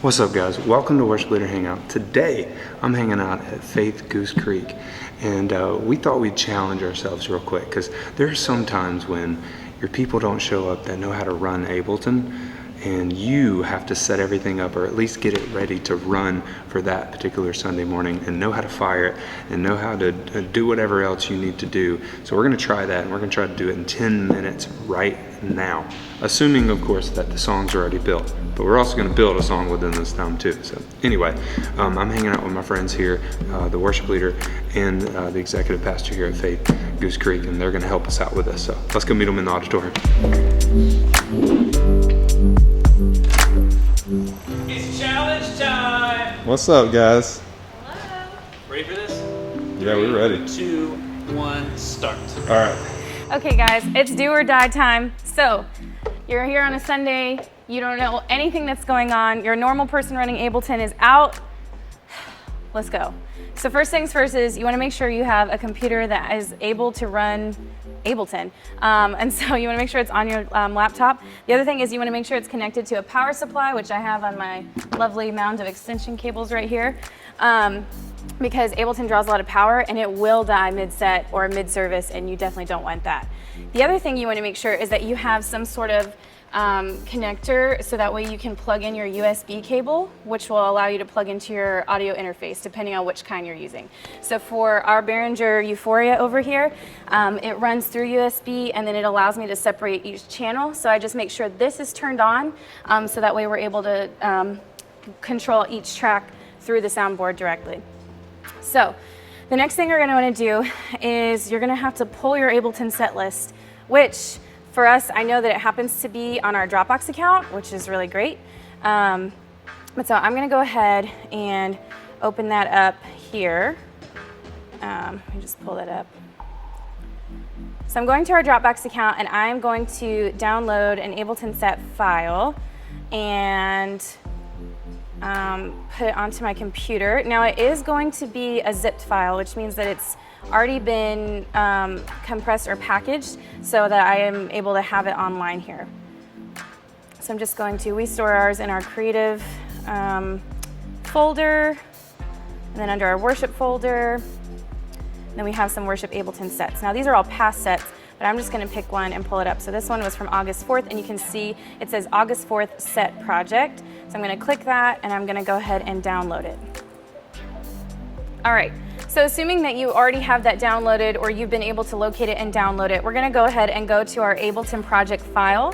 What's up, guys? Welcome to Worship Leader Hangout. Today, I'm hanging out at Faith Goose Creek, and we thought we'd challenge ourselves real quick, because there are some times when your people don't show up that know how to run Ableton, and you have to set everything up, or at least get it ready to run for that particular Sunday morning, and know how to fire it, and know how to do whatever else you need to do. So we're gonna try that, and we're gonna try to do it in 10 minutes right now. Assuming, of course, that the song's already built. But we're also gonna build a song within this time too. So anyway, I'm hanging out with my friends here, the worship leader and the executive pastor here at Faith Goose Creek, and they're gonna help us out with this. So let's go meet them in the auditorium. It's challenge time! What's up, guys? Hello! Ready for this? Yeah, we're ready. 2, 1, start. All right. Okay guys, it's do or die time. So, you're here on a Sunday, you don't know anything that's going on, your normal person running Ableton is out. Let's go. So first things first is you want to make sure you have a computer that is able to run Ableton. And so you want to make sure it's on your laptop. The other thing is you want to make sure it's connected to a power supply, which I have on my lovely mound of extension cables right here. Because Ableton draws a lot of power and it will die mid-set or mid-service, and you definitely don't want that. The other thing you want to make sure is that you have some sort of connector, so that way you can plug in your USB cable, which will allow you to plug into your audio interface depending on which kind you're using. So for our Behringer Euphoria over here, it runs through USB, and then it allows me to separate each channel. So I just make sure this is turned on, so that way we're able to control each track through the soundboard directly. So the next thing you're going to want to do is you're going to have to pull your Ableton set list, which for us, I know that it happens to be on our Dropbox account, which is really great. But so I'm going to go ahead and open that up here. Let me just pull that up. So I'm going to our Dropbox account, and I'm going to download an Ableton set file and put it onto my computer. Now it is going to be a zipped file, which means that it's already been compressed or packaged so that I am able to have it online here. So I'm just going to, we store ours in our creative folder, and then under our worship folder, then we have some worship Ableton sets. Now these are all past sets, but I'm just going to pick one and pull it up. So this one was from August 4th, and you can see it says August 4th set project. So I'm going to click that, and I'm going to go ahead and download it. All right, so assuming that you already have that downloaded, or you've been able to locate it and download it, we're going to go ahead and go to our Ableton project file,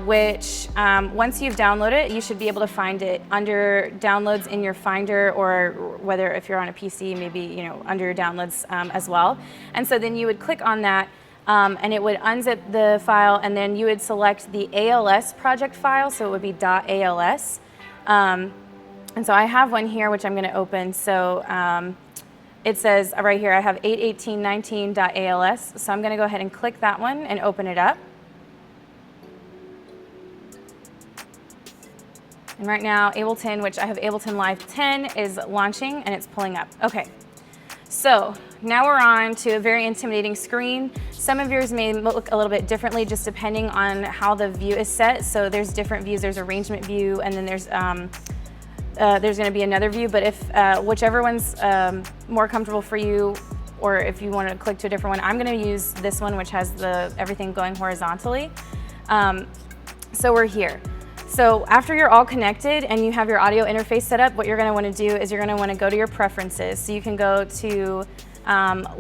which once you've downloaded it, you should be able to find it under downloads in your Finder, or whether if you're on a PC, maybe under your downloads as well. And so then you would click on that, and it would unzip the file, and then you would select the ALS project file, so it would be .als. And so I have one here, which I'm going to open. So it says right here, I have 81819.als. So I'm going to go ahead and click that one and open it up. And right now, Ableton, which I have Ableton Live 10, is launching, and it's pulling up. Okay. So now we're on to a very intimidating screen. Some of yours may look a little bit differently just depending on how the view is set. So there's different views. There's arrangement view, and then there's going to be another view. But if whichever one's more comfortable for you, or if you want to click to a different one, I'm going to use this one, which has everything going horizontally. So we're here. So after you're all connected and you have your audio interface set up, what you're going to want to do is you're going to want to go to your preferences. So you can go to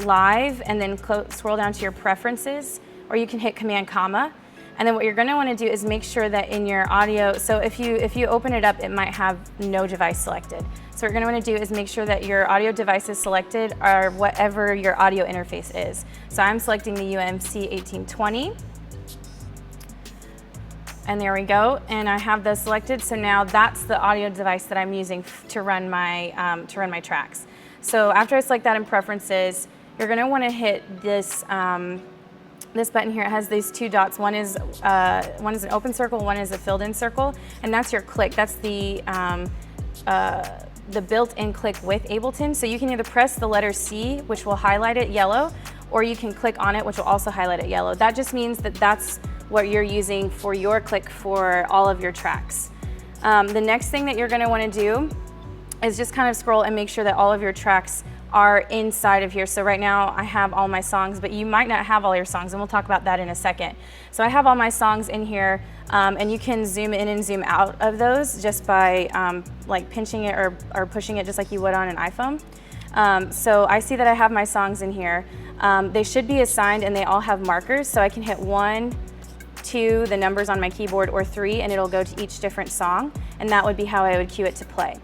live and then scroll down to your preferences, or you can hit Command comma. And then what you're going to want to do is make sure that in your audio, so if you open it up, it might have no device selected. So what you're going to want to do is make sure that your audio devices selected are whatever your audio interface is. So I'm selecting the UMC 1820. And there we go, and I have those selected. So now that's the audio device that I'm using to run my tracks. So after I select that in preferences, you're going to want to hit this this button here. It has these two dots. One is an open circle, one is a filled-in circle, and that's your click. That's the built-in click with Ableton. So you can either press the letter C, which will highlight it yellow, or you can click on it, which will also highlight it yellow. That just means that that's what you're using for your click for all of your tracks. The next thing that you're gonna wanna do is just kind of scroll and make sure that all of your tracks are inside of here. So right now I have all my songs, but you might not have all your songs, and we'll talk about that in a second. So I have all my songs in here, and you can zoom in and zoom out of those just by like pinching it or pushing it just like you would on an iPhone. So I see that I have my songs in here. They should be assigned and they all have markers, so I can hit 1, 2, the numbers on my keyboard, or 3, and it'll go to each different song, and that would be how I would cue it to play.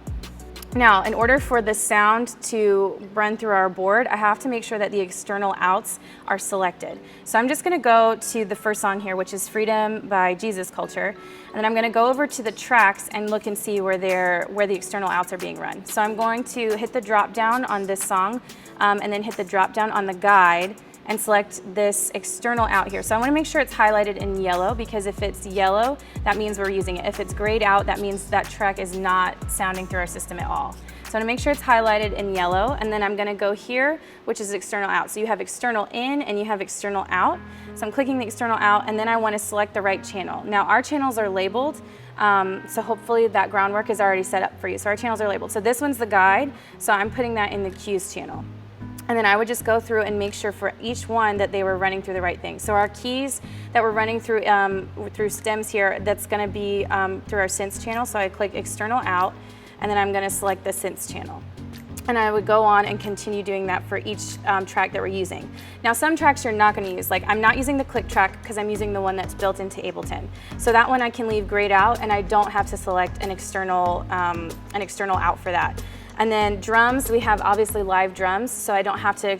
Now, in order for the sound to run through our board, I have to make sure that the external outs are selected. So I'm just gonna go to the first song here, which is Freedom by Jesus Culture. And then I'm gonna go over to the tracks and look and see where the external outs are being run. So I'm going to hit the drop down on this song, and then hit the drop down on the guide, and select this external out here. So I wanna make sure it's highlighted in yellow, because if it's yellow, that means we're using it. If it's grayed out, that means that track is not sounding through our system at all. So I'm gonna make sure it's highlighted in yellow, and then I'm gonna go here, which is external out. So you have external in and you have external out. So I'm clicking the external out, and then I wanna select the right channel. Now our channels are labeled, so hopefully that groundwork is already set up for you. So our channels are labeled. So this one's the guide, so I'm putting that in the cues channel. And then I would just go through and make sure for each one that they were running through the right thing. So our keys that we're running through through stems here, that's gonna be through our synths channel. So I click external out, and then I'm gonna select the synths channel. And I would go on and continue doing that for each track that we're using. Now some tracks you're not gonna use, like I'm not using the click track because I'm using the one that's built into Ableton. So that one I can leave grayed out, and I don't have to select an external out for that. And then drums, we have obviously live drums, so I don't have to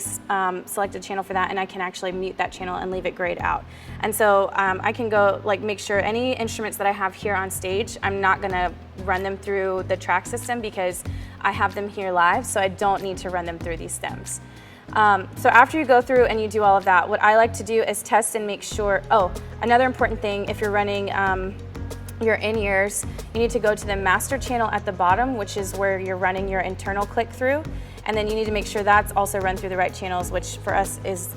select a channel for that, and I can actually mute that channel and leave it grayed out. And so I can go like make sure any instruments that I have here on stage, I'm not gonna run them through the track system because I have them here live, so I don't need to run them through these stems. So after you go through and you do all of that, what I like to do is test and make sure, another important thing, if you're running your in-ears, you need to go to the master channel at the bottom, which is where you're running your internal click through, and then you need to make sure that's also run through the right channels, which for us is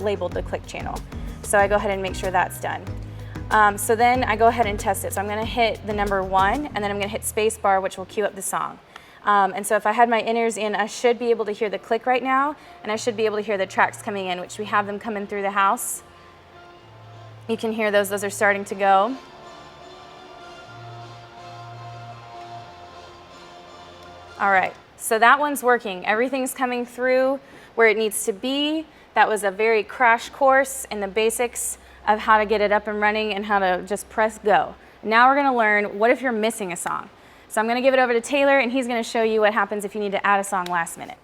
labeled the click channel. So I go ahead and make sure that's done. So then I go ahead and test it. So I'm gonna hit the number 1, and then I'm gonna hit space bar, which will cue up the song. And so if I had my in-ears in, I should be able to hear the click right now, and I should be able to hear the tracks coming in, which we have them coming through the house. You can hear those are starting to go. All right, so that one's working. Everything's coming through where it needs to be. That was a very crash course in the basics of how to get it up and running and how to just press go. Now we're gonna learn, what if you're missing a song? So I'm gonna give it over to Taylor, and he's gonna show you what happens if you need to add a song last minute.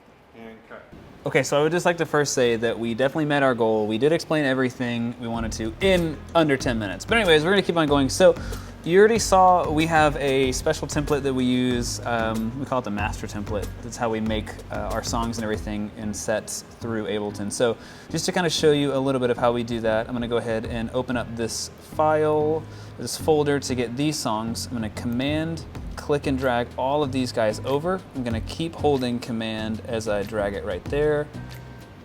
Okay, so I would just like to first say that we definitely met our goal. We did explain everything we wanted to in under 10 minutes. But anyways, we're gonna keep on going. So you already saw we have a special template that we use. We call it the master template. That's how we make our songs and everything in sets through Ableton. So just to kind of show you a little bit of how we do that, I'm gonna go ahead and open up this file, this folder to get these songs. I'm gonna command, click and drag all of these guys over. I'm gonna keep holding command as I drag it right there.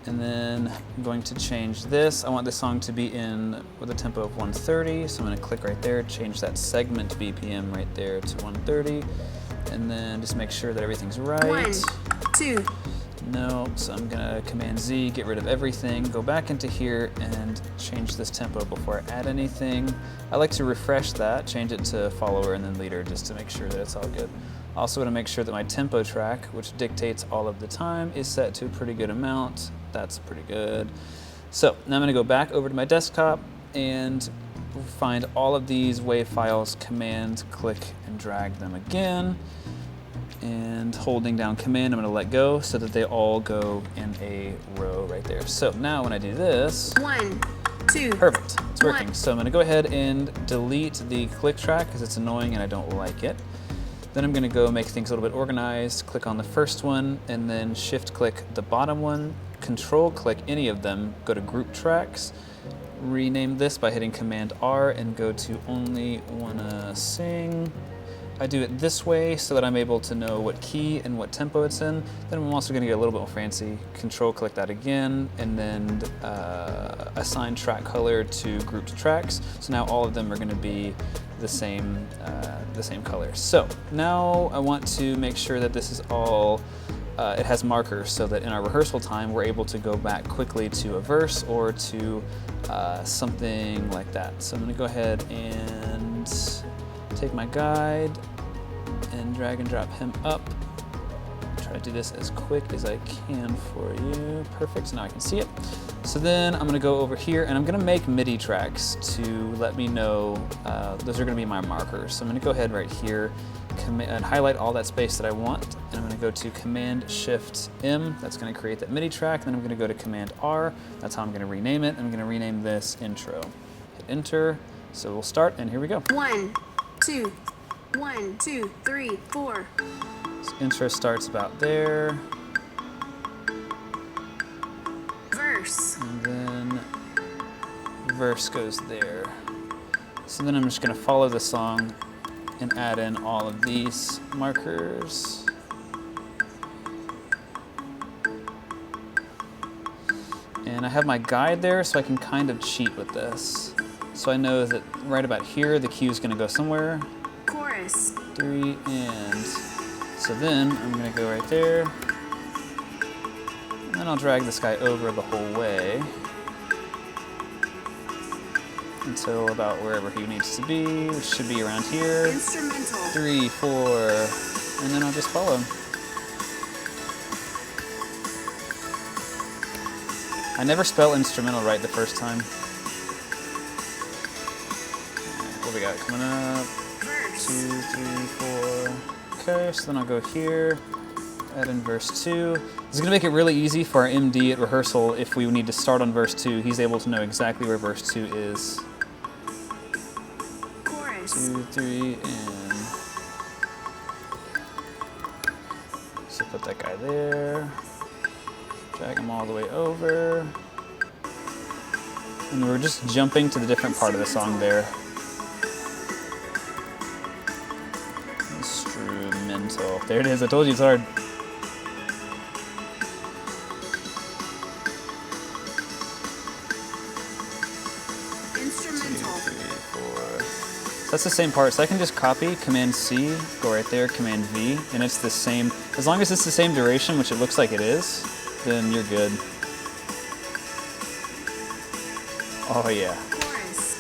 And then I'm going to change this. I want this song to be in with a tempo of 130. So I'm gonna click right there, change that segment BPM right there to 130. And then just make sure that everything's right. 1, 2. No, so I'm gonna Command Z, get rid of everything, go back into here and change this tempo before I add anything. I like to refresh that, change it to follower and then leader just to make sure that it's all good. Also want to make sure that my tempo track, which dictates all of the time, is set to a pretty good amount. That's pretty good. So now I'm gonna go back over to my desktop and find all of these WAV files, command, click, and drag them again. And holding down command, I'm gonna let go so that they all go in a row right there. So now when I do this, 1, 2. perfect, it's working. 1. So I'm gonna go ahead and delete the click track because it's annoying and I don't like it. Then I'm gonna go make things a little bit organized, click on the first one, and then shift click the bottom one, control click any of them, go to group tracks, rename this by hitting Command R and go to only wanna sing. I do it this way so that I'm able to know what key and what tempo it's in. Then I'm also gonna get a little bit more fancy. Control click that again, and then assign track color to grouped tracks. So now all of them are gonna be the same color. So now I want to make sure that this is all, it has markers so that in our rehearsal time we're able to go back quickly to a verse or to something like that. So I'm going to go ahead and take my guide and drag and drop him up. Try to do this as quick as I can for you. Perfect, so now I can see it. So then I'm gonna go over here and I'm gonna make MIDI tracks to let me know, those are gonna be my markers. So I'm gonna go ahead right here and highlight all that space that I want. And I'm gonna go to Command-Shift-M, that's gonna create that MIDI track. Then I'm gonna go to Command-R, that's how I'm gonna rename it. I'm gonna rename this intro. Hit enter, so we'll start, and here we go. 1, 2, 1, 2, 3, 4. So intro starts about there. Verse. And then verse goes there. So then I'm just gonna follow the song and add in all of these markers. And I have my guide there so I can kind of cheat with this. So I know that right about here, the cue is gonna go somewhere. Chorus. 3 and, so then I'm gonna go right there. And then I'll drag this guy over the whole way until about wherever he needs to be, which should be around here. Instrumental. 3, 4, and then I'll just follow. I never spell instrumental right the first time. What we got coming up? Verse. 2, 3, 4. Okay, so then I'll go here, add in verse 2. This is gonna make it really easy for our MD at rehearsal. If we need to start on verse 2, he's able to know exactly where verse 2 is. Chorus. 2, 3, and so put that guy there. Drag him all the way over. And we're just jumping to the different part of the song there. Instrumental. There it is. I told you it's hard. Instrumental. 2, 3, 4. So that's the same part. So I can just copy, Command-C, go right there, Command-V, and it's the same. As long as it's the same duration, which it looks like it is, then you're good. Oh yeah. Chorus.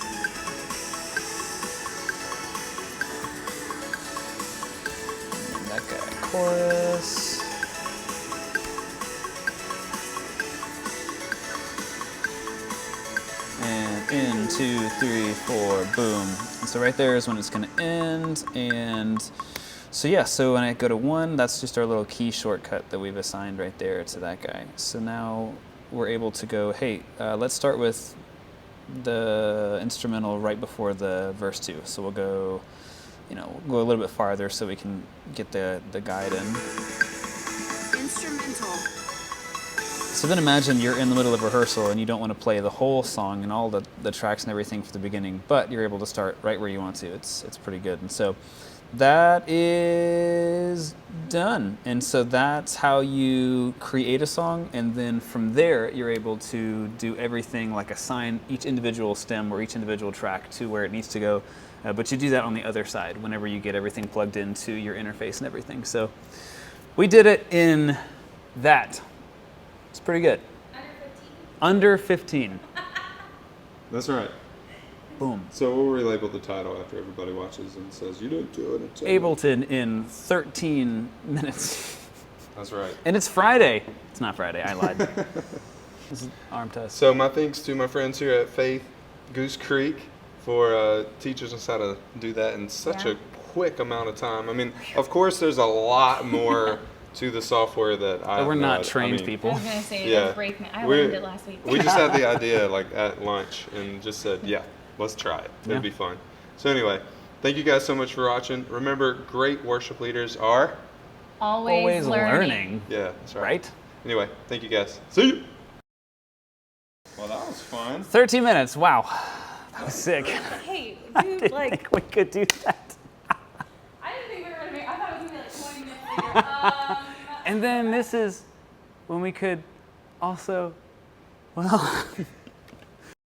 And that guy, chorus. And in, 2, 3, 4, boom. And so right there is when it's gonna end. And so yeah, so when I go to 1, that's just our little key shortcut that we've assigned right there to that guy. So now we're able to go, hey, let's start with the instrumental right before the verse 2. So we'll go, we'll go a little bit farther so we can get the guide in. Instrumental. So then imagine you're in the middle of rehearsal and you don't want to play the whole song and all the tracks and everything for the beginning, but you're able to start right where you want to. It's pretty good. And so that is done. And so that's how you create a song. And then from there, you're able to do everything like assign each individual stem or each individual track to where it needs to go. But you do that on the other side whenever you get everything plugged into your interface and everything. So we did it in that. It's pretty good. Under 15. That's right. Boom. So we'll relabel the title after everybody watches and says, you didn't do it. Ableton in 13 minutes. That's right. And it's Friday. It's not Friday, I lied. This is arm test. So my thanks to my friends here at Faith Goose Creek for teaching us how to do that in such a quick amount of time. I mean, of course, there's a lot more to the software that we're not trained people. I was gonna say Yeah. that's breakman. I learned it last week. We just had the idea like at lunch and just said, yeah, let's try it. It'd be fun. So anyway, thank you guys so much for watching. Remember, great worship leaders are Always learning. Yeah, that's right. Right? Anyway, thank you guys. See you. Well, that was fun. 13 minutes. Wow. That was sick. Hey, I dude, didn't like, think we could do that. I didn't think we were gonna make. I thought it was gonna be like 20 minutes later. And then this is when we could also, well,